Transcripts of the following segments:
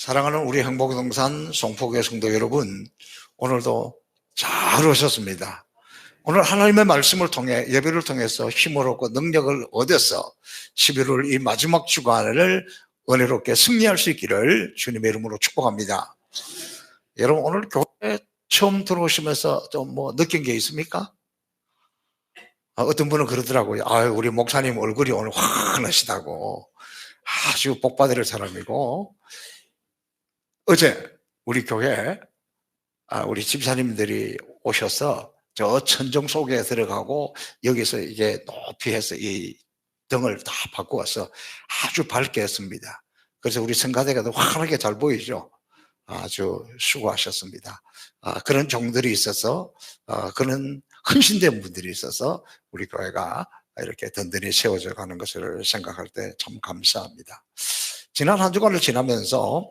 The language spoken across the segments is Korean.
사랑하는 우리 행복동산 송포교회 성도 여러분, 오늘도 잘 오셨습니다. 오늘 하나님의 말씀을 통해 예배를 통해서 힘을 얻고 능력을 얻어서 11월 이 마지막 주간을 은혜롭게 승리할 수 있기를 주님의 이름으로 축복합니다. 여러분, 오늘 교회 처음 들어오시면서 좀 느낀 게 있습니까? 어떤 분은 그러더라고요. 우리 목사님 얼굴이 오늘 환하시다고. 아주 복받을 사람이고, 어제 우리 교회 우리 집사님들이 오셔서 저 천정 속에 들어가고 여기서 이게 높이 해서 이 등을 다 바꾸어서 아주 밝게 했습니다. 그래서 우리 성가대가 환하게 잘 보이죠. 아주 수고하셨습니다. 그런 종들이 있어서 그런 헌신된 분들이 있어서 우리 교회가 이렇게 든든히 세워져 가는 것을 생각할 때 참 감사합니다. 지난 한 주간을 지나면서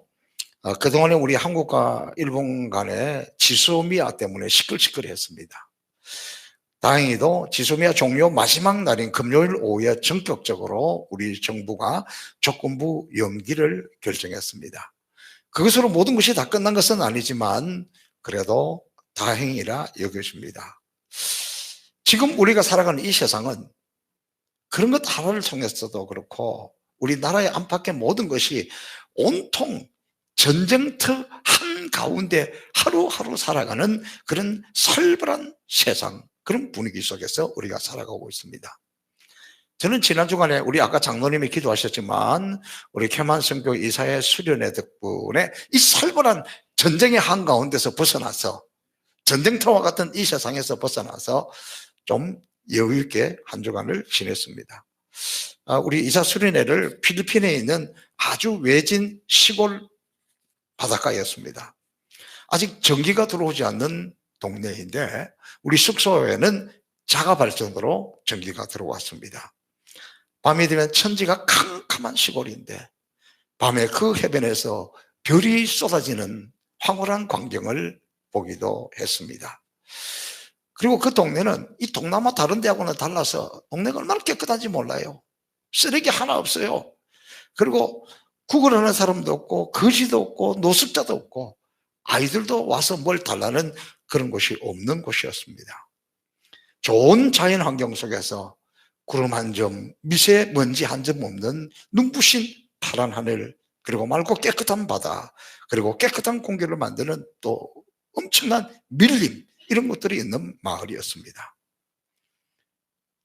그동안에 우리 한국과 일본 간에 지소미아 때문에 시끌시끌했습니다. 다행히도 지소미아 종료 마지막 날인 금요일 오후에 전격적으로 우리 정부가 조건부 연기를 결정했습니다. 그것으로 모든 것이 다 끝난 것은 아니지만 그래도 다행이라 여겨집니다. 지금 우리가 살아가는 이 세상은 그런 것 하나를 통해서도 그렇고 우리나라의 안팎의 모든 것이 온통 전쟁터 한가운데 하루하루 살아가는 그런 살벌한 세상, 그런 분위기 속에서 우리가 살아가고 있습니다. 저는 지난 주간에 우리 아까 장로님이 기도하셨지만 우리 캐만성교 이사의 수련회 덕분에 이 살벌한 전쟁의 한가운데서 벗어나서 전쟁터와 같은 이 세상에서 벗어나서 좀 여유 있게 한 주간을 지냈습니다. 우리 이사 수련회를 필리핀에 있는 아주 외진 시골 바닷가였습니다. 아직 전기가 들어오지 않는 동네인데 우리 숙소에는 자가 발전으로 전기가 들어왔습니다. 밤이 되면 천지가 캄캄한 시골인데 밤에 그 해변에서 별이 쏟아지는 황홀한 광경을 보기도 했습니다. 그리고 그 동네는 이 동남아 다른 데하고는 달라서 동네가 얼마나 깨끗한지 몰라요. 쓰레기 하나 없어요. 그리고 구걸하는 사람도 없고 거지도 없고 노숙자도 없고 아이들도 와서 뭘 달라는 그런 곳이 없는 곳이었습니다. 좋은 자연 환경 속에서 구름 한 점, 미세먼지 한 점 없는 눈부신 파란 하늘, 그리고 맑고 깨끗한 바다, 그리고 깨끗한 공기를 만드는 또 엄청난 밀림, 이런 것들이 있는 마을이었습니다.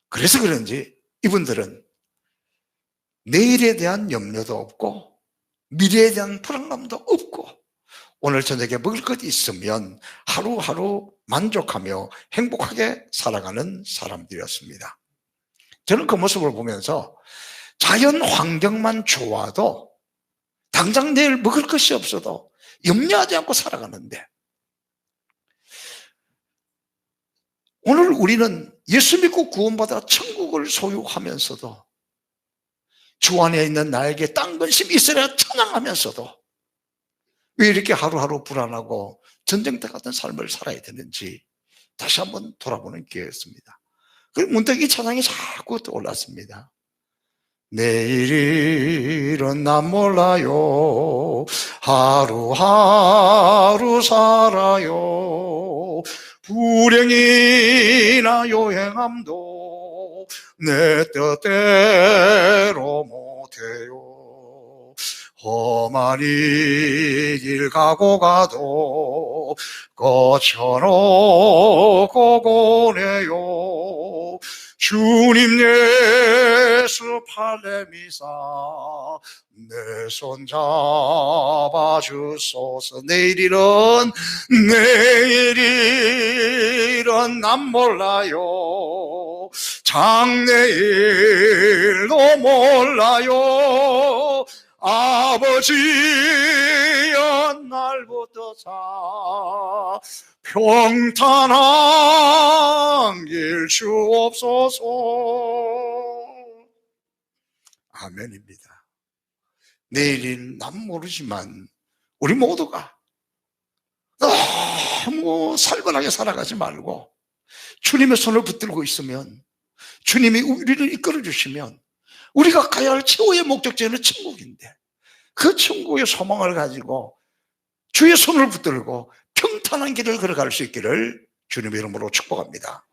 그래서 그런지 이분들은 내일에 대한 염려도 없고 미래에 대한 불안감도 없고 오늘 저녁에 먹을 것 있으면 하루하루 만족하며 행복하게 살아가는 사람들이었습니다. 저는 그 모습을 보면서 자연 환경만 좋아도 당장 내일 먹을 것이 없어도 염려하지 않고 살아가는데 오늘 우리는 예수 믿고 구원받아 천국을 소유하면서도 주 안에 있는 나에게 딴 근심이 있으랴 찬양하면서도 왜 이렇게 하루하루 불안하고 전쟁터 같은 삶을 살아야 되는지 다시 한번 돌아보는 기회였습니다. 그리고 문득 이 찬양이 자꾸 떠올랐습니다. 내일은 난 몰라요. 하루하루 살아요. 불행이나 요행함도 내 뜻대로 못해요. 험한 이 길 가고 거쳐놓고 보내요. 주님 예수 팔레미사 내 손 잡아주소서. 내일은 난 몰라요. 장래일도 몰라요. 아버지여 날부터 평탄한 길 주옵소서. 아멘입니다. 내일은 난 모르지만 우리 모두가 너무 살벌하게 살아가지 말고 주님의 손을 붙들고 있으면 주님이 우리를 이끌어 주시면 우리가 가야 할 최후의 목적지는 천국인데 그 천국의 소망을 가지고 주의 손을 붙들고 평탄한 길을 걸어갈 수 있기를 주님의 이름으로 축복합니다.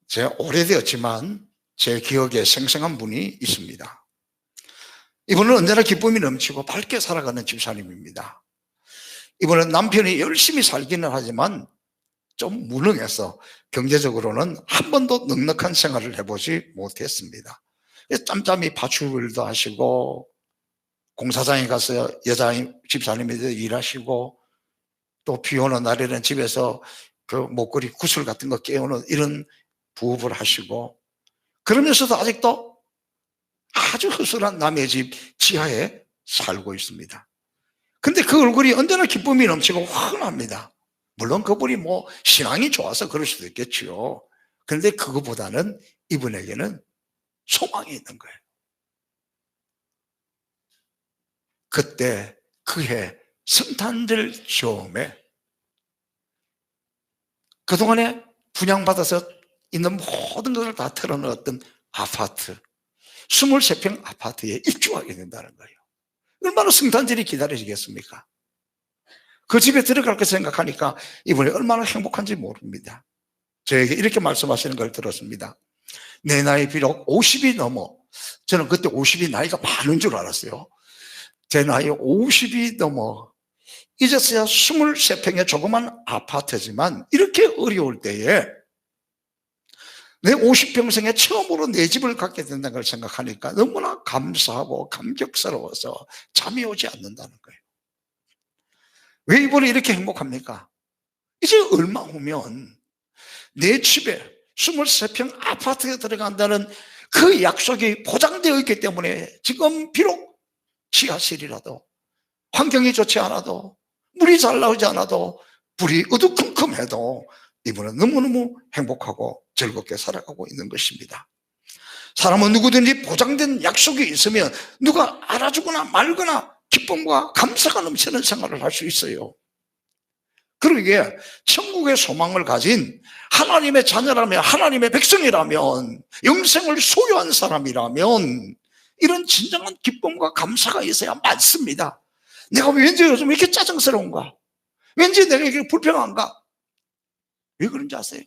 제가 오래되었지만 제 기억에 생생한 분이 있습니다. 이분은 언제나 기쁨이 넘치고 밝게 살아가는 집사님입니다. 이분은 남편이 열심히 살기는 하지만 좀 무능해서 경제적으로는 한 번도 넉넉한 생활을 해보지 못했습니다. 짬짬이 파출일도 하시고 공사장에 가서 여자 집사님이 일하시고 또 비 오는 날에는 집에서 그 목걸이 구슬 같은 거 깨우는 이런 부업을 하시고, 그러면서도 아직도 아주 허술한 남의 집 지하에 살고 있습니다. 근데 그 얼굴이 언제나 기쁨이 넘치고 환합니다. 물론 그분이 뭐 신앙이 좋아서 그럴 수도 있겠지요. 그런데 그거보다는 이분에게는 소망이 있는 거예요. 그때 그해 성탄절 즈음에 그동안에 분양받아서 있는 모든 것을 다 털어넣었던 아파트, 23평 아파트에 입주하게 된다는 거예요. 얼마나 성탄절이 기다려지겠습니까? 그 집에 들어갈 거 생각하니까 이분이 얼마나 행복한지 모릅니다. 저에게 이렇게 말씀하시는 걸 들었습니다. 내 나이 비록 50이 넘어, 저는 그때 50이 나이가 많은 줄 알았어요. 제 나이 50이 넘어 이제서야 23평의 조그만 아파트지만 이렇게 어려울 때에 내 50평생에 처음으로 내 집을 갖게 된다는 걸 생각하니까 너무나 감사하고 감격스러워서 잠이 오지 않는다는 거예요. 왜 이분이 이렇게 행복합니까? 이제 얼마 후면 내 집에 23평 아파트에 들어간다는 그 약속이 보장되어 있기 때문에 지금 비록 지하실이라도 환경이 좋지 않아도 물이 잘 나오지 않아도 불이 어두컴컴해도 이분은 너무너무 행복하고 즐겁게 살아가고 있는 것입니다. 사람은 누구든지 보장된 약속이 있으면 누가 알아주거나 말거나 기쁨과 감사가 넘치는 생활을 할 수 있어요. 그러기에 천국의 소망을 가진 하나님의 자녀라면, 하나님의 백성이라면, 영생을 소유한 사람이라면 이런 진정한 기쁨과 감사가 있어야 많습니다. 내가 왠지 요즘 이렇게 짜증스러운가? 왠지 내가 이렇게 불평한가? 왜 그런지 아세요?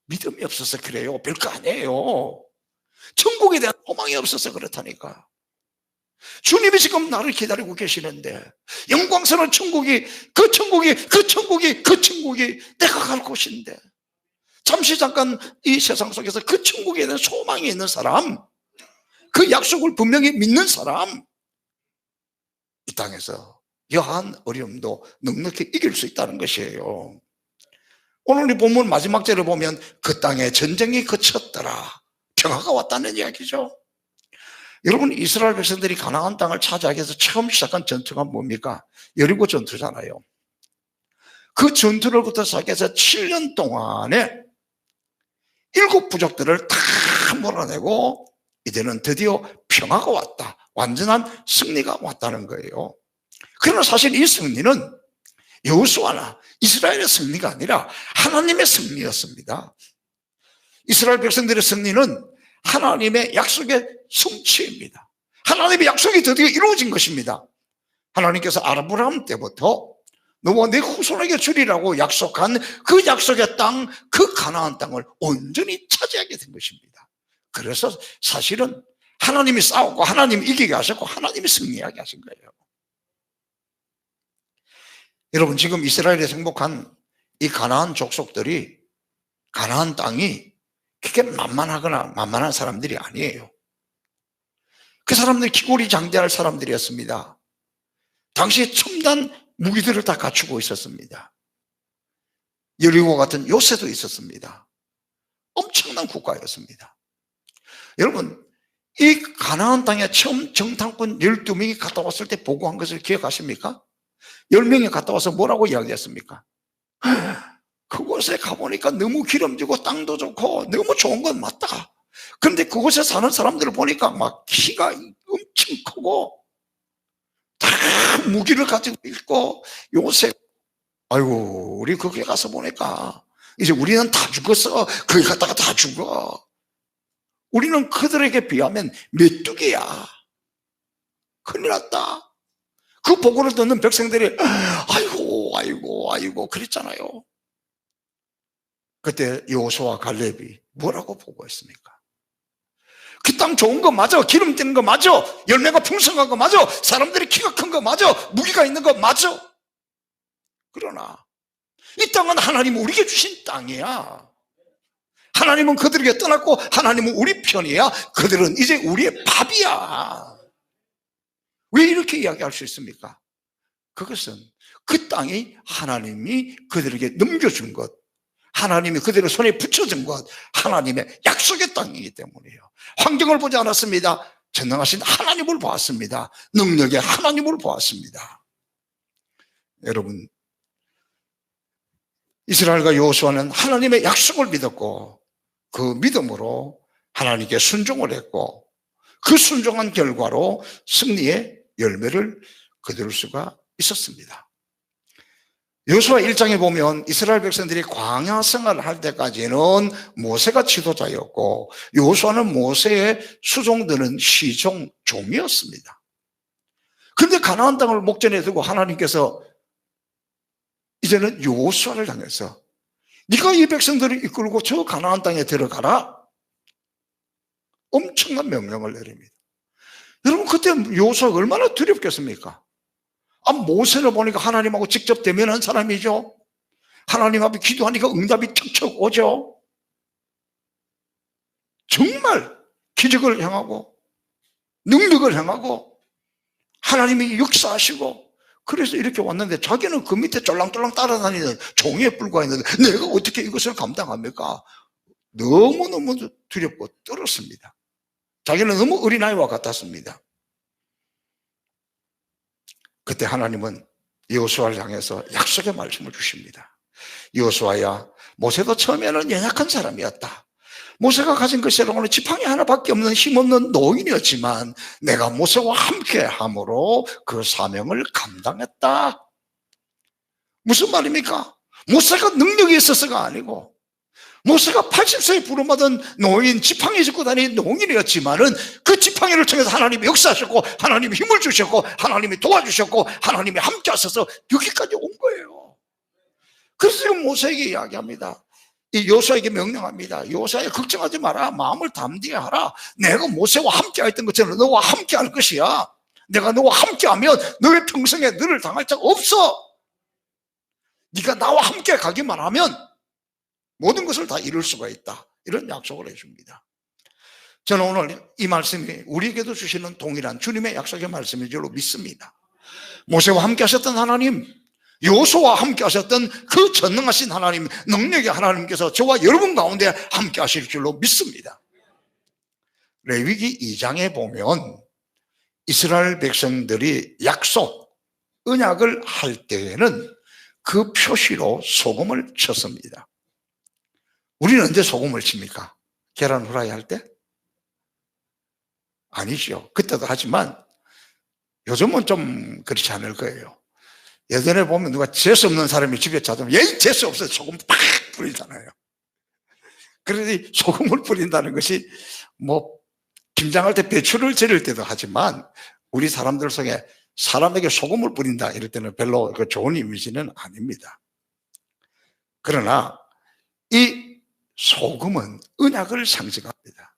믿음이 없어서 그래요. 별거 아니에요. 천국에 대한 소망이 없어서 그렇다니까. 주님이 지금 나를 기다리고 계시는데 영광스러운 천국이 내가 갈 곳인데, 잠시 잠깐 이 세상 속에서 그 천국에 대한 소망이 있는 사람, 그 약속을 분명히 믿는 사람, 이 땅에서 여한 어려움도 넉넉히 이길 수 있다는 것이에요. 오늘 이 본문 마지막 절을 보면 그 땅에 전쟁이 그쳤더라, 평화가 왔다는 이야기죠. 여러분, 이스라엘 백성들이 가나안 땅을 차지하기 위해서 처음 시작한 전투가 뭡니까? 여리고 전투잖아요. 그 전투로부터 시작해서 7년 동안에 7 부족들을 다 몰아내고 이제는 드디어 평화가 왔다, 완전한 승리가 왔다는 거예요. 그러나 사실 이 승리는 여호수아나 이스라엘의 승리가 아니라 하나님의 승리였습니다. 이스라엘 백성들의 승리는 하나님의 약속의 성취입니다. 하나님의 약속이 드디어 이루어진 것입니다. 하나님께서 아브라함 때부터 너와 내 후손에게 주리라고 약속한 그 약속의 땅, 그 가나안 땅을 온전히 차지하게 된 것입니다. 그래서 사실은 하나님이 싸웠고 하나님이 이기게 하셨고 하나님이 승리하게 하신 거예요. 여러분, 지금 이스라엘에 행복한 이 가나안 족속들이, 가나안 땅이 그렇게 만만한 사람들이 아니에요. 그 사람들이 기골이 장대할 사람들이었습니다. 당시에 첨단 무기들을 다 갖추고 있었습니다. 여리고 같은 요새도 있었습니다. 엄청난 국가였습니다. 여러분, 이 가나안 땅에 처음 정탐꾼 12명이 갔다 왔을 때 보고한 것을 기억하십니까? 10명이 갔다 와서 뭐라고 이야기했습니까? 그곳에 가보니까 너무 기름지고 땅도 좋고 너무 좋은 건 맞다. 그런데 그곳에 사는 사람들을 보니까 막 키가 엄청 크고 다 무기를 가지고 있고 요새, 아이고, 우리 거기 가서 보니까 이제 우리는 다 죽었어. 거기 갔다가 다 죽어. 우리는 그들에게 비하면 메뚜기야. 큰일 났다. 그 보고를 듣는 백성들이 아이고 아이고 아이고 그랬잖아요. 그때 여호수아와 갈렙이 뭐라고 보고했습니까? 그 땅 좋은 거 맞아, 기름 띄는 거 맞아, 열매가 풍성한 거 맞아, 사람들이 키가 큰 거 맞아, 무기가 있는 거 맞아. 그러나 이 땅은 하나님 우리에게 주신 땅이야. 하나님은 그들에게 떠났고 하나님은 우리 편이야. 그들은 이제 우리의 밥이야. 왜 이렇게 이야기할 수 있습니까? 그것은 그 땅이 하나님이 그들에게 넘겨준 것, 하나님이 그들의 손에 붙여준 것, 하나님의 약속의 땅이기 때문이에요. 환경을 보지 않았습니다. 전능하신 하나님을 보았습니다. 능력의 하나님을 보았습니다. 여러분, 이스라엘과 여호수아는 하나님의 약속을 믿었고 그 믿음으로 하나님께 순종을 했고 그 순종한 결과로 승리의 열매를 거둘 수가 있었습니다. 여호수아 1장에 보면 이스라엘 백성들이 광야 생활을 할 때까지는 모세가 지도자였고 여호수아는 모세의 수종드는 시종, 종이었습니다. 그런데 가나안 땅을 목전에 두고 하나님께서 이제는 여호수아를 향해서 네가 이 백성들을 이끌고 저 가나안 땅에 들어가라, 엄청난 명령을 내립니다. 여러분, 그때 여호수아가 얼마나 두렵겠습니까? 모세를 보니까 하나님하고 직접 대면한 사람이죠. 하나님 앞에 기도하니까 응답이 척척 오죠. 정말 기적을 행하고 능력을 행하고 하나님이 역사하시고, 그래서 이렇게 왔는데 자기는 그 밑에 쫄랑쫄랑 따라다니는 종에 불과했는데 내가 어떻게 이것을 감당합니까? 너무너무 두렵고 떨었습니다. 자기는 너무 어린아이와 같았습니다. 그때 하나님은 여호수아를 향해서 약속의 말씀을 주십니다. 여호수아야, 모세도 처음에는 연약한 사람이었다. 모세가 가진 것이라고는 지팡이 하나밖에 없는 힘없는 노인이었지만 내가 모세와 함께 함으로 그 사명을 감당했다. 무슨 말입니까? 모세가 능력이 있어서가 아니고 모세가 80세에 부름받은 노인, 지팡이 짚고 다니는 노인이었지만은 그 지팡이를 통해서 하나님이 역사하셨고 하나님이 힘을 주셨고 하나님이 도와주셨고 하나님이 함께 하셔서 여기까지 온 거예요. 그래서 지금 모세에게 이야기합니다. 이 여호수아에게 명령합니다. 여호수아야, 걱정하지 마라. 마음을 담대히 하라. 내가 모세와 함께 했던 것처럼 너와 함께 할 것이야. 내가 너와 함께 하면 너의 평생에 너를 당할 자가 없어. 네가 나와 함께 가기만 하면 모든 것을 다 이룰 수가 있다. 이런 약속을 해줍니다. 저는 오늘 이 말씀이 우리에게도 주시는 동일한 주님의 약속의 말씀인 줄로 믿습니다. 모세와 함께 하셨던 하나님, 여호수아와 함께 하셨던 그 전능하신 하나님, 능력의 하나님께서 저와 여러분 가운데 함께 하실 줄로 믿습니다. 레위기 2장에 보면 이스라엘 백성들이 약속, 언약을 할 때에는 그 표시로 소금을 쳤습니다. 우리는 언제 소금을 칩니까? 계란 후라이 할 때? 아니죠. 그때도 하지만 요즘은 좀 그렇지 않을 거예요. 예전에 보면 누가 재수 없는 사람이 집에 찾으면 얘 재수 없어서 소금 팍 뿌리잖아요. 그러니 소금을 뿌린다는 것이 뭐 김장할 때 배추를 절일 때도 하지만 우리 사람들 속에 사람에게 소금을 뿌린다 이럴 때는 별로 좋은 이미지는 아닙니다. 그러나 이 소금은 언약을 상징합니다.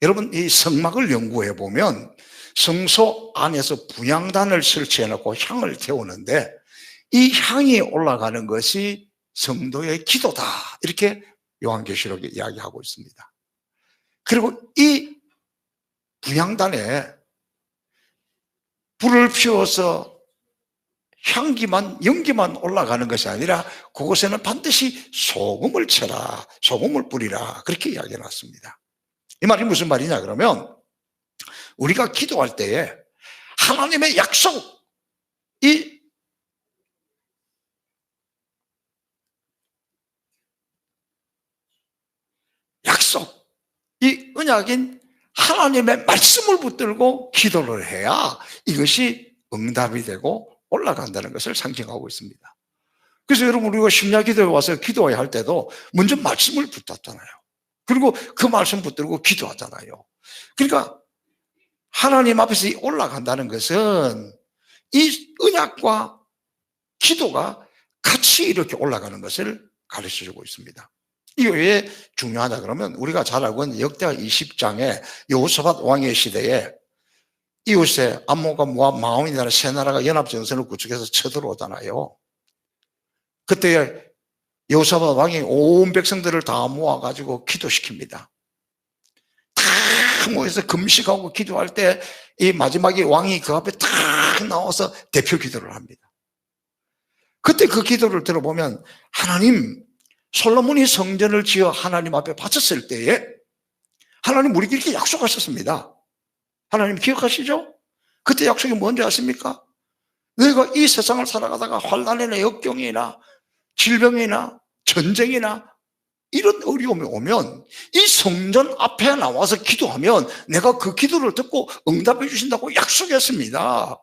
여러분, 이 성막을 연구해 보면 성소 안에서 분향단을 설치해 놓고 향을 태우는데 이 향이 올라가는 것이 성도의 기도다, 이렇게 요한계시록에 이야기하고 있습니다. 그리고 이 분향단에 불을 피워서 향기만, 연기만 올라가는 것이 아니라 그곳에는 반드시 소금을 쳐라, 소금을 뿌리라, 그렇게 이야기해 놨습니다. 이 말이 무슨 말이냐 그러면 우리가 기도할 때에 하나님의 약속, 이 약속, 이 언약인 하나님의 말씀을 붙들고 기도를 해야 이것이 응답이 되고 올라간다는 것을 상징하고 있습니다. 그래서 여러분, 우리가 심야 기도에 와서 기도해야 할 때도 먼저 말씀을 붙잡잖아요. 그리고 그 말씀 붙들고 기도하잖아요. 그러니까 하나님 앞에서 올라간다는 것은 이 언약과 기도가 같이 이렇게 올라가는 것을 가르쳐주고 있습니다. 이게 왜 중요하냐 그러면 우리가 잘 알고 있는 역대하 20장에 여호사밧 왕의 시대에 이웃에 암몬과 모압, 마온이라는 세 나라가 연합전선을 구축해서 쳐들어오잖아요. 그때 여호사밧 왕이 온 백성들을 다 모아가지고 기도시킵니다. 다 모여서 금식하고 기도할 때 이 마지막에 왕이 그 앞에 딱 나와서 대표 기도를 합니다. 그때 그 기도를 들어보면 하나님, 솔로몬이 성전을 지어 하나님 앞에 바쳤을 때에 하나님 우리에게 이렇게 약속하셨습니다. 하나님 기억하시죠? 그때 약속이 뭔지 아십니까? 너희가 이 세상을 살아가다가 환난이나 역경이나 질병이나 전쟁이나 이런 어려움이 오면 이 성전 앞에 나와서 기도하면 내가 그 기도를 듣고 응답해 주신다고 약속했습니다.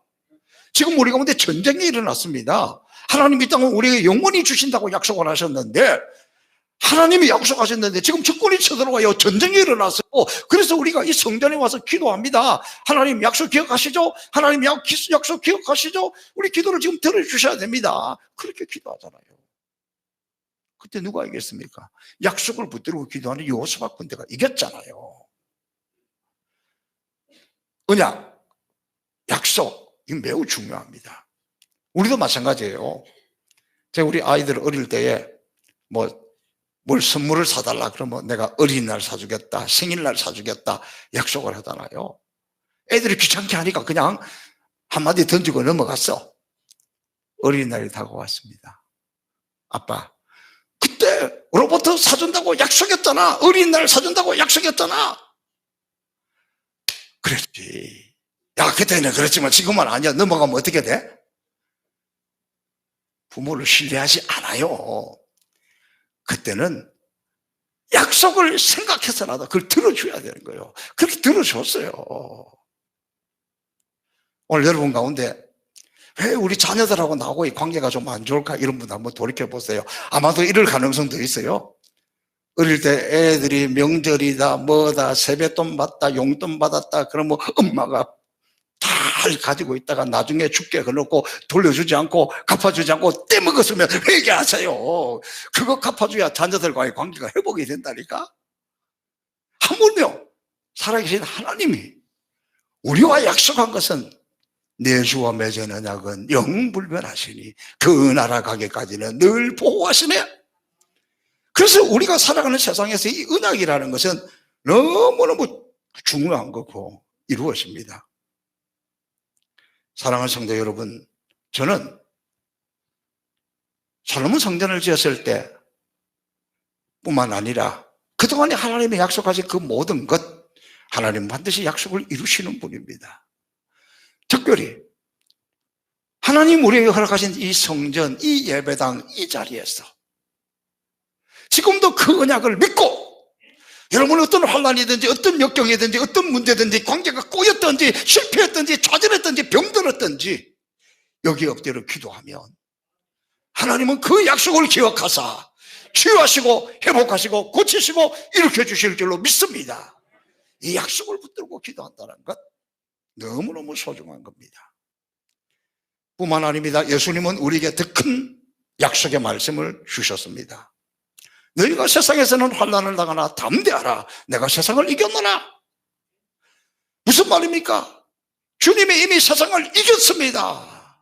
지금 우리 가운데 전쟁이 일어났습니다. 하나님이 이 땅을 우리에게 영원히 주신다고 약속을 하셨는데 하나님이 약속하셨는데 지금 적군이 쳐들어와요. 전쟁이 일어났어요. 그래서 우리가 이 성전에 와서 기도합니다. 하나님 약속 기억하시죠? 하나님 약속 기억하시죠? 우리 기도를 지금 들어주셔야 됩니다. 그렇게 기도하잖아요. 그때 누가 이겼습니까? 약속을 붙들고 기도하는 여호사밧 군대가 이겼잖아요. 언약, 약속, 이건 매우 중요합니다. 우리도 마찬가지예요. 제가 우리 아이들 어릴 때에 뭘 선물을 사달라 그러면 내가 어린이날 사주겠다, 생일날 사주겠다 약속을 하잖아요. 애들이 귀찮게 하니까 그냥 한마디 던지고 넘어갔어. 어린이날이 다가왔습니다. 아빠, 그때 로봇 사준다고 약속했잖아. 어린이날 사준다고 약속했잖아. 그랬지. 야, 그때는 그랬지만 지금은 아니야. 넘어가면 어떻게 돼? 부모를 신뢰하지 않아요. 그때는 약속을 생각해서라도 그걸 들어줘야 되는 거예요. 그렇게 들어줬어요. 오늘 여러분 가운데 왜 우리 자녀들하고 나하고 이 관계가 좀 안 좋을까 이런 분 한번 돌이켜보세요. 아마도 이럴 가능성도 있어요. 어릴 때 애들이 명절이다 뭐다 세뱃돈 받다 용돈 받았다 그러면 엄마가 잘 가지고 있다가 나중에 죽게 해놓고 돌려주지 않고 갚아주지 않고 떼먹었으면 회개하세요. 그거 갚아줘야 자녀들과의 관계가 회복이 된다니까. 하물며 살아계신 하나님이 우리와 약속한 것은 내 주와 맺은 언약은 영불변하시니 그 나라 가기까지는 늘 보호하시네. 그래서 우리가 살아가는 세상에서 이 언약이라는 것은 너무너무 중요한 거고 이루어집니다. 사랑하는 성도 여러분, 저는 솔로몬 성전을 지었을 때 뿐만 아니라 그동안에 하나님이 약속하신 그 모든 것, 하나님 반드시 약속을 이루시는 분입니다. 특별히 하나님 우리에게 허락하신 이 성전, 이 예배당, 이 자리에서 지금도 그 언약을 믿고 여러분 어떤 환난이든지 어떤 역경이든지 어떤 문제든지 관계가 꼬였든지 실패했든지 좌절했든지 병들었든지 여기 엎드려 기도하면 하나님은 그 약속을 기억하사 치유하시고 회복하시고 고치시고 일으켜 주실 줄로 믿습니다. 이 약속을 붙들고 기도한다는 것 너무너무 소중한 겁니다. 뿐만 아닙니다. 예수님은 우리에게 더 큰 약속의 말씀을 주셨습니다. 너희가 세상에서는 환난을 당하나 담대하라. 내가 세상을 이겼노라. 무슨 말입니까? 주님이 이미 세상을 이겼습니다.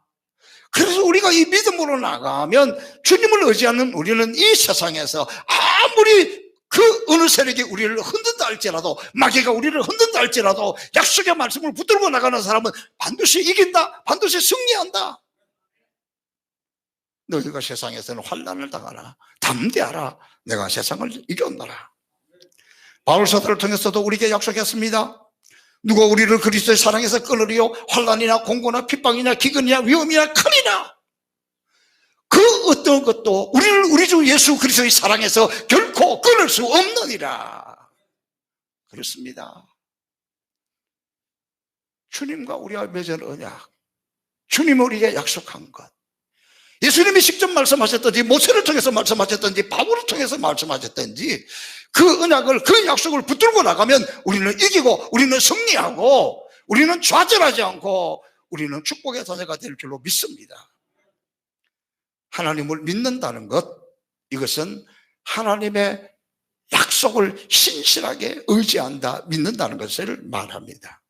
그래서 우리가 이 믿음으로 나가면 주님을 의지하는 우리는 이 세상에서 아무리 그 어느 세력이 우리를 흔든다 할지라도 마귀가 우리를 흔든다 할지라도 약속의 말씀을 붙들고 나가는 사람은 반드시 이긴다. 반드시 승리한다. 너희가 세상에서는 환난을 당하나 담대하라. 내가 세상을 이겼노라. 바울 사도를 통해서도 우리에게 약속했습니다. 누가 우리를 그리스도의 사랑에서 끊으리요? 환난이나 공고나 핍박이나 기근이나 위험이나 큰이나 그 어떤 것도 우리를 우리 주 예수 그리스도의 사랑에서 결코 끊을 수 없느니라. 그렇습니다. 주님과 우리가 맺은 언약, 주님 우리에게 약속한 것, 예수님이 직접 말씀하셨든지 모세를 통해서 말씀하셨든지 바울을 통해서 말씀하셨든지 그 언약을, 그 약속을 붙들고 나가면 우리는 이기고 우리는 승리하고 우리는 좌절하지 않고 우리는 축복의 자녀가 될 줄로 믿습니다. 하나님을 믿는다는 것, 이것은 하나님의 약속을 신실하게 의지한다, 믿는다는 것을 말합니다.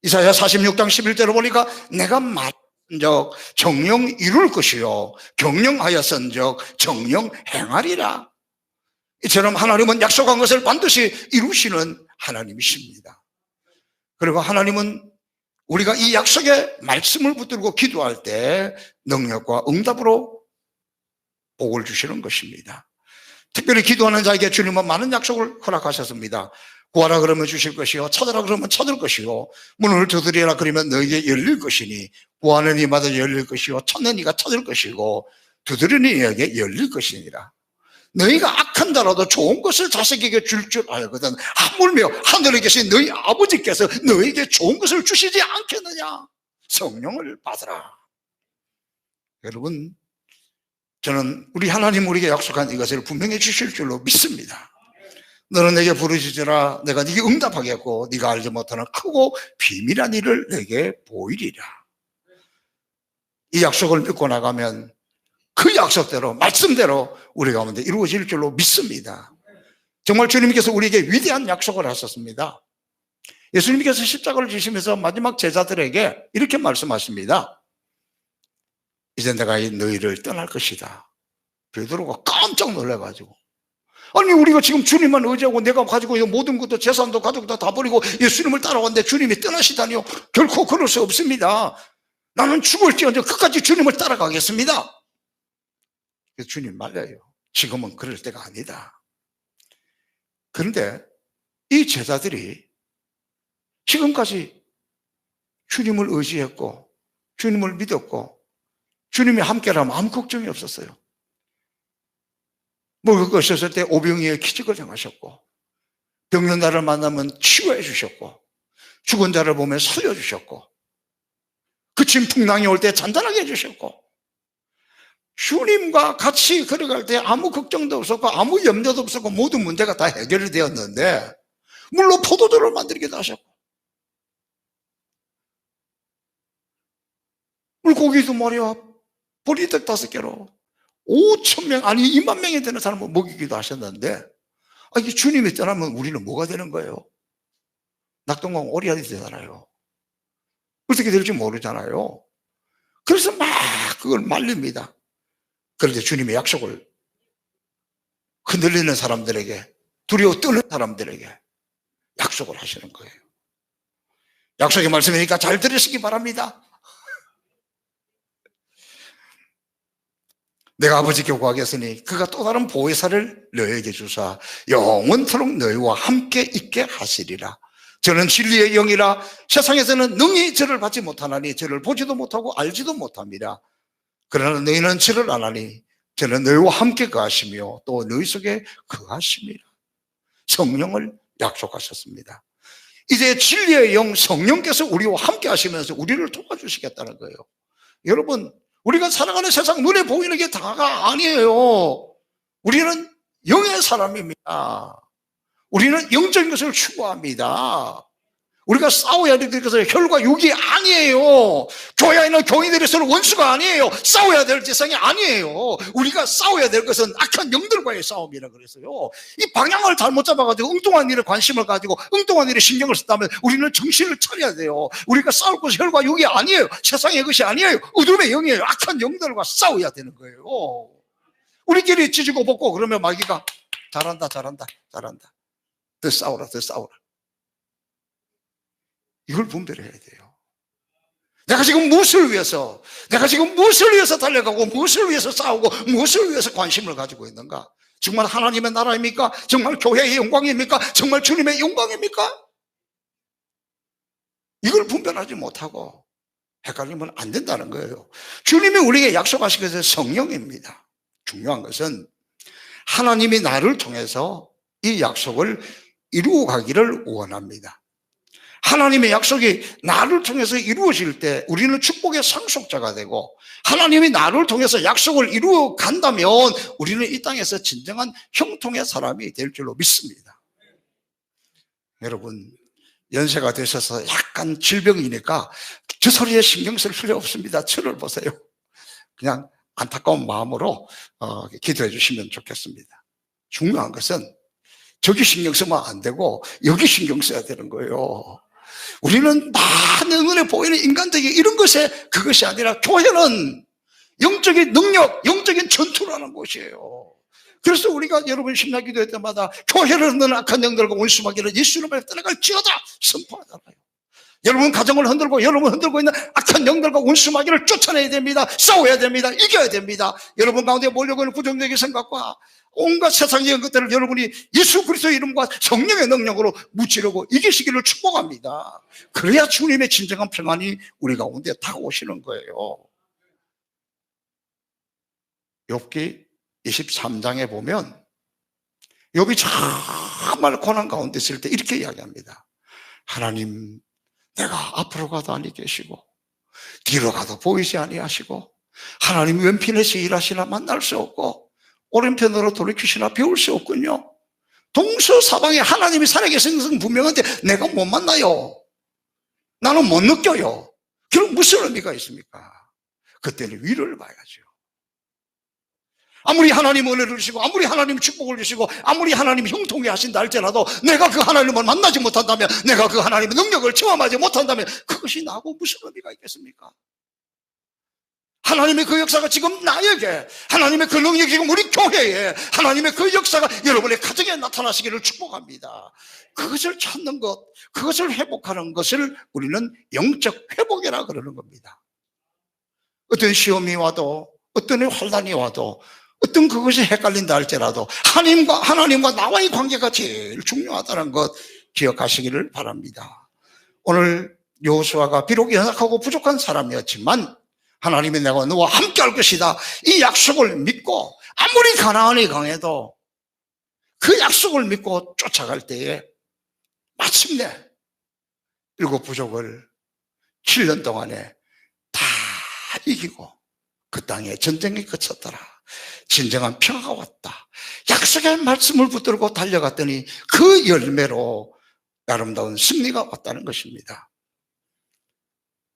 이사야 46장 11절을 보니까 내가 말한즉 정령 이룰 것이요 경영하였은즉 정령 행하리라. 이처럼 하나님은 약속한 것을 반드시 이루시는 하나님이십니다. 그리고 하나님은 우리가 이 약속의 말씀을 붙들고 기도할 때 능력과 응답으로 복을 주시는 것입니다. 특별히 기도하는 자에게 주님은 많은 약속을 허락하셨습니다. 구하라 그러면 주실 것이요 찾으라 그러면 찾을 것이요 문을 두드리라 그러면 너에게 열릴 것이니 구하는 이마다 열릴 것이요 찾는 이가 찾을 것이고 두드리는 이에게 열릴 것이니라. 너희가 악한다라도 좋은 것을 자식에게 줄 줄 알거든 하물며 하늘에 계신 너희 아버지께서 너희에게 좋은 것을 주시지 않겠느냐. 성령을 받으라. 여러분, 저는 우리 하나님 우리에게 약속한 이것을 분명히 주실 줄로 믿습니다. 너는 내게 부르짖으라 내가 네게 응답하겠고 네가 알지 못하는 크고 비밀한 일을 내게 보이리라. 이 약속을 믿고 나가면 그 약속대로 말씀대로 우리 가운데 이루어질 줄로 믿습니다. 정말 주님께서 우리에게 위대한 약속을 하셨습니다. 예수님께서 십자가를 지시면서 마지막 제자들에게 이렇게 말씀하십니다. 이제 내가 너희를 떠날 것이다. 베드로가 깜짝 놀라가지고, 아니 우리가 지금 주님만 의지하고 내가 가지고 있는 모든 것도 재산도 가족도 다 버리고 예수님을 따라왔는데 주님이 떠나시다니요? 결코 그럴 수 없습니다. 나는 죽을지언정 끝까지 주님을 따라가겠습니다. 그래서 주님 말려요. 지금은 그럴 때가 아니다. 그런데 이 제자들이 지금까지 주님을 의지했고 주님을 믿었고 주님이 함께라면 아무 걱정이 없었어요. 먹을 거 없었을 때 오병이의 기적을 행하셨고 병든 자를 만나면 치유해 주셨고 죽은 자를 보면 살려주셨고 그친 풍랑이 올 때 잔잔하게 해주셨고 주님과 같이 걸어갈 때 아무 걱정도 없었고 아무 염려도 없었고 모든 문제가 다 해결이 되었는데 물로 포도주를 만들기도 하셨고 물고기도 말이야 보리떡 5개로 5,000명 아니 2만 명이 되는 사람을 먹이기도 하셨는데 이게 주님이 떠나면 우리는 뭐가 되는 거예요? 낙동강 오리알이 되잖아요. 어떻게 될지 모르잖아요. 그래서 막 그걸 말립니다. 그런데 주님의 약속을 흔들리는 사람들에게 두려워 떠는 사람들에게 약속을 하시는 거예요. 약속의 말씀이니까 잘 들으시기 바랍니다. 내가 아버지께 구하겠으니 그가 또 다른 보혜사를 너에게 주사 영원토록 너희와 함께 있게 하시리라. 저는 진리의 영이라 세상에서는 능히 저를 받지 못하나니 저를 보지도 못하고 알지도 못합니다. 그러나 너희는 저를 아나니 저는 너희와 함께 거하시며 또 너희 속에 거하십니다. 성령을 약속하셨습니다. 이제 진리의 영 성령께서 우리와 함께 하시면서 우리를 도와주시겠다는 거예요. 여러분, 우리가 살아가는 세상 눈에 보이는 게 다가 아니에요. 우리는 영의 사람입니다. 우리는 영적인 것을 추구합니다. 우리가 싸워야 될 것은 혈과 육이 아니에요. 교회 안에 있는 교인들에서는 원수가 아니에요. 싸워야 될 대상이 아니에요. 우리가 싸워야 될 것은 악한 영들과의 싸움이라 그랬어요. 이 방향을 잘못 잡아가지고 엉뚱한 일에 관심을 가지고 엉뚱한 일에 신경을 썼다면 우리는 정신을 차려야 돼요. 우리가 싸울 것은 혈과 육이 아니에요. 세상의 것이 아니에요. 어둠의 영이에요. 악한 영들과 싸워야 되는 거예요. 우리끼리 찢고 벗고 그러면 마귀가 잘한다 잘한다 잘한다 더 싸우라 더 싸우라. 이걸 분별해야 돼요. 내가 지금 무엇을 위해서 달려가고 무엇을 위해서 싸우고 무엇을 위해서 관심을 가지고 있는가? 정말 하나님의 나라입니까? 정말 교회의 영광입니까? 정말 주님의 영광입니까? 이걸 분별하지 못하고 헷갈리면 안 된다는 거예요. 주님이 우리에게 약속하신 것은 성령입니다. 중요한 것은 하나님이 나를 통해서 이 약속을 이루어 가기를 원합니다. 하나님의 약속이 나를 통해서 이루어질 때 우리는 축복의 상속자가 되고, 하나님이 나를 통해서 약속을 이루어 간다면 우리는 이 땅에서 진정한 형통의 사람이 될 줄로 믿습니다. 여러분, 연세가 되셔서 약간 질병이니까 저 소리에 신경 쓸 필요 없습니다. 저를 보세요. 그냥 안타까운 마음으로 기도해 주시면 좋겠습니다. 중요한 것은 저기 신경 쓰면 안 되고 여기 신경 써야 되는 거예요. 우리는 많은 눈에 보이는 인간적인 이런 것에 그것이 아니라 교회는 영적인 능력, 영적인 전투라는 곳이에요. 그래서 우리가 여러분 신나 기도할 때마다 교회를 흔드는 악한 영들과 원수마귀를 예수 이름으로 떠나갈지어다 선포하잖아요. 여러분 가정을 흔들고 여러분 흔들고 있는 악한 영들과 원수마귀를 쫓아내야 됩니다. 싸워야 됩니다. 이겨야 됩니다. 여러분 가운데 몰려고 있는 부정적인 생각과 온갖 세상적인 것들을 여러분이 예수 그리스도의 이름과 성령의 능력으로 무찌르고 이기시기를 축복합니다. 그래야 주님의 진정한 평안이 우리 가운데 다가오시는 거예요. 욥기 23장에 보면 욥이 정말 고난 가운데 있을 때 이렇게 이야기합니다. 하나님, 내가 앞으로 가도 아니 계시고 뒤로 가도 보이지 아니하시고 하나님 왼편에서 일하시나 만날 수 없고 오른편으로 돌이키시나 배울 수 없군요. 동서사방에 하나님이 살아계신 것은 분명한데 내가 못 만나요. 나는 못 느껴요. 그럼 무슨 의미가 있습니까? 그때는 위로를 봐야죠. 아무리 하나님 은혜를 주시고 아무리 하나님 축복을 주시고 아무리 하나님 형통해 하신다 할지라도 내가 그 하나님을 만나지 못한다면, 내가 그 하나님의 능력을 체험하지 못한다면 그것이 나하고 무슨 의미가 있겠습니까? 하나님의 그 역사가 지금 나에게, 하나님의 그 능력이 지금 우리 교회에, 하나님의 그 역사가 여러분의 가정에 나타나시기를 축복합니다. 그것을 찾는 것, 그것을 회복하는 것을 우리는 영적 회복이라 그러는 겁니다. 어떤 시험이 와도, 어떤 환난이 와도, 어떤 그것이 헷갈린다 할지라도 하나님과 나와의 관계가 제일 중요하다는 것 기억하시기를 바랍니다. 오늘 여호수아가 비록 연약하고 부족한 사람이었지만 하나님이 내가 너와 함께 할 것이다, 이 약속을 믿고 아무리 가나안이 강해도 그 약속을 믿고 쫓아갈 때에 마침내 7 부족을 7년 동안에 다 이기고 그 땅에 전쟁이 그쳤더라. 진정한 평화가 왔다. 약속의 말씀을 붙들고 달려갔더니 그 열매로 아름다운 승리가 왔다는 것입니다.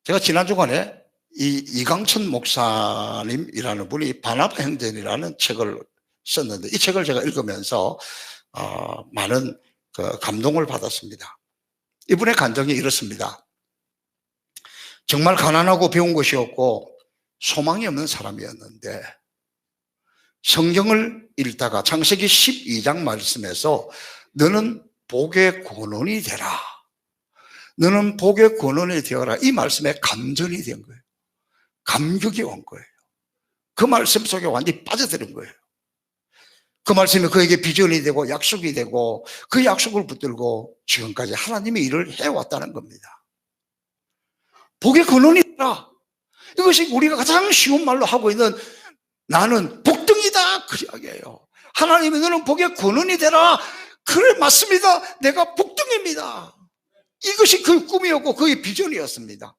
제가 지난 주간에 이강천 목사님이라는 분이 바나바 행전이라는 책을 썼는데, 이 책을 제가 읽으면서 많은 감동을 받았습니다. 이분의 간증이 이렇습니다. 정말 가난하고 배운 것이 없고 소망이 없는 사람이었는데 성경을 읽다가 창세기 12장 말씀에서 너는 복의 근원이 되라, 너는 복의 근원이 되어라, 이 말씀에 감전이 된 거예요. 감격이 온 거예요. 그 말씀 속에 완전히 빠져드는 거예요. 그 말씀이 그에게 비전이 되고 약속이 되고 그 약속을 붙들고 지금까지 하나님의 일을 해왔다는 겁니다. 복의 근원이 되라, 이것이 우리가 가장 쉬운 말로 하고 있는 나는 복등이다 그 이야기예요. 하나님이 너는 복의 근원이 되라. 그래, 맞습니다. 내가 복등입니다. 이것이 그 꿈이었고 그의 비전이었습니다.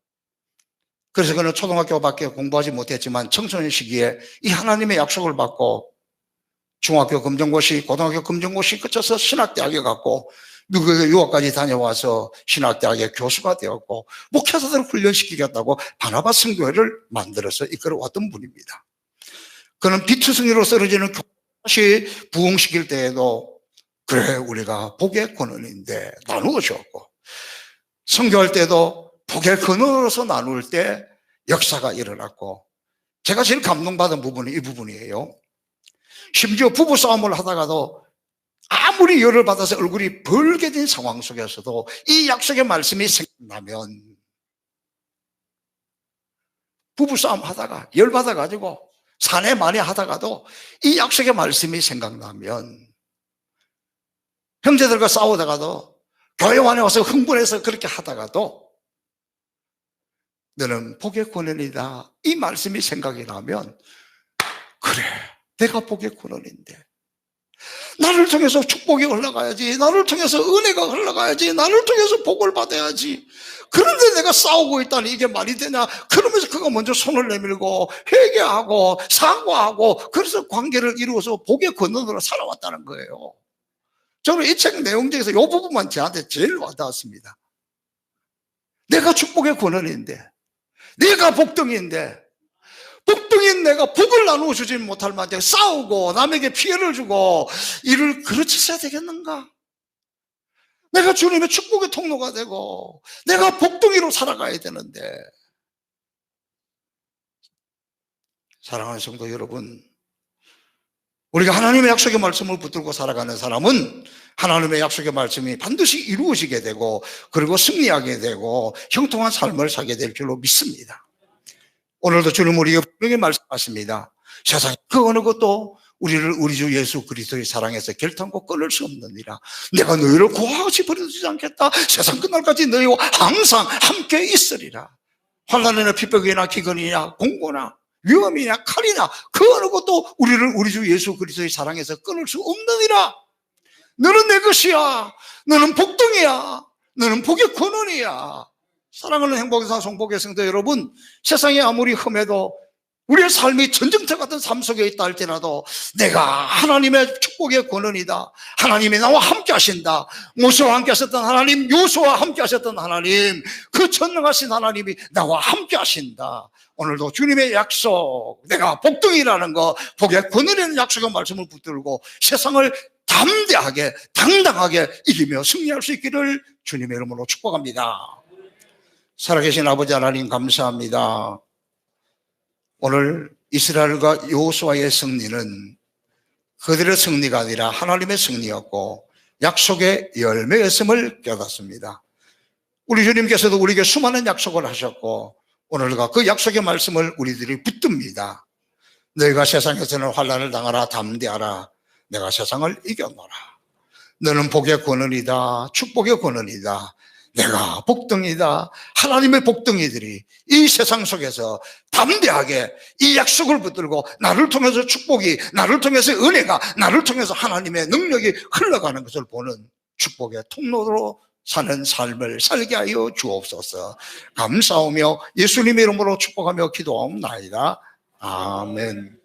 그래서 그는 초등학교밖에 공부하지 못했지만 청소년 시기에 이 하나님의 약속을 받고 중학교 검정고시, 고등학교 검정고시 거쳐서 신학대학에 갔고 미국에 유학까지 다녀와서 신학대학의 교수가 되었고 목회자들을 훈련시키겠다고 바나바 성교회를 만들어서 이끌어왔던 분입니다. 그는 비투성이로 쓰러지는 교회를 부흥시킬 때에도 그래, 우리가 복의 근원인데 나누어 주었고, 선교할 때도 복의 근원으로서 나눌 때 역사가 일어났고, 제가 제일 감동받은 부분이 이 부분이에요. 심지어 부부싸움을 하다가도 아무리 열을 받아서 얼굴이 벌게 된 상황 속에서도 이 약속의 말씀이 생각나면, 부부싸움 하다가 열받아가지고 사내 만에 하다가도 이 약속의 말씀이 생각나면, 형제들과 싸우다가도 교회 안에 와서 흥분해서 그렇게 하다가도 너는 복의 근원이다, 이 말씀이 생각이 나면 그래, 내가 복의 근원인데 나를 통해서 축복이 흘러가야지, 나를 통해서 은혜가 흘러가야지, 나를 통해서 복을 받아야지. 그런데 내가 싸우고 있다니 이게 말이 되냐? 그러면서 그가 먼저 손을 내밀고 회개하고 사과하고 그래서 관계를 이루어서 복의 근원으로 살아왔다는 거예요. 저는 이 책 내용 중에서 이 부분만 저한테 제일 와닿았습니다. 내가 축복의 근원인데, 내가 복덩이인데, 복덩이인 내가 복을 나누어 주지 못할 만큼 싸우고 남에게 피해를 주고 이를 그르치셔야 되겠는가? 내가 주님의 축복의 통로가 되고 내가 복덩이로 살아가야 되는데. 사랑하는 성도 여러분, 우리가 하나님의 약속의 말씀을 붙들고 살아가는 사람은 하나님의 약속의 말씀이 반드시 이루어지게 되고 그리고 승리하게 되고 형통한 삶을 살게 될 줄로 믿습니다. 오늘도 주님 우리에게 분명히 말씀하십니다. 세상 그 어느 것도 우리를 우리 주 예수 그리스도의 사랑에서 결탄코 끊을 수 없느니라. 내가 너희를 고아같이 버려두지 않겠다. 세상 끝날까지 너희와 항상 함께 있으리라. 환난이나 핍박이나 기근이나 공고나 위험이나 칼이나 그 어느 것도 우리를 우리 주 예수 그리스도의 사랑에서 끊을 수 없느니라. 너는 내 것이야. 너는 복덩이야. 너는 복의 근원이야. 사랑하는 행복의 성복의 성도 여러분, 세상이 아무리 험해도 우리의 삶이 전쟁터 같은 삶 속에 있다 할지라도 내가 하나님의 축복의 근원이다. 하나님이 나와 함께 하신다. 모세와 함께 하셨던 하나님, 요수와 함께 하셨던 하나님, 그 전능하신 하나님이 나와 함께 하신다. 오늘도 주님의 약속, 내가 복덩이라는 거, 복의 근원이라는 약속의 말씀을 붙들고 세상을 담대하게 당당하게 이기며 승리할 수 있기를 주님의 이름으로 축복합니다. 살아계신 아버지 하나님 감사합니다. 오늘 이스라엘과 여호수아의 승리는 그들의 승리가 아니라 하나님의 승리였고 약속의 열매였음을 깨닫습니다. 우리 주님께서도 우리에게 수많은 약속을 하셨고 오늘과 그 약속의 말씀을 우리들이 붙듭니다. 너희가 세상에서는 환난을 당하라 담대하라. 내가 세상을 이겨노라. 너는 복의 근원이다. 축복의 근원이다. 내가 복덩이다. 하나님의 복덩이들이 이 세상 속에서 담대하게 이 약속을 붙들고 나를 통해서 축복이, 나를 통해서 은혜가, 나를 통해서 하나님의 능력이 흘러가는 것을 보는 축복의 통로로 사는 삶을 살게 하여 주옵소서. 감사하며 예수님의 이름으로 축복하며 기도하옵나이다. 아멘.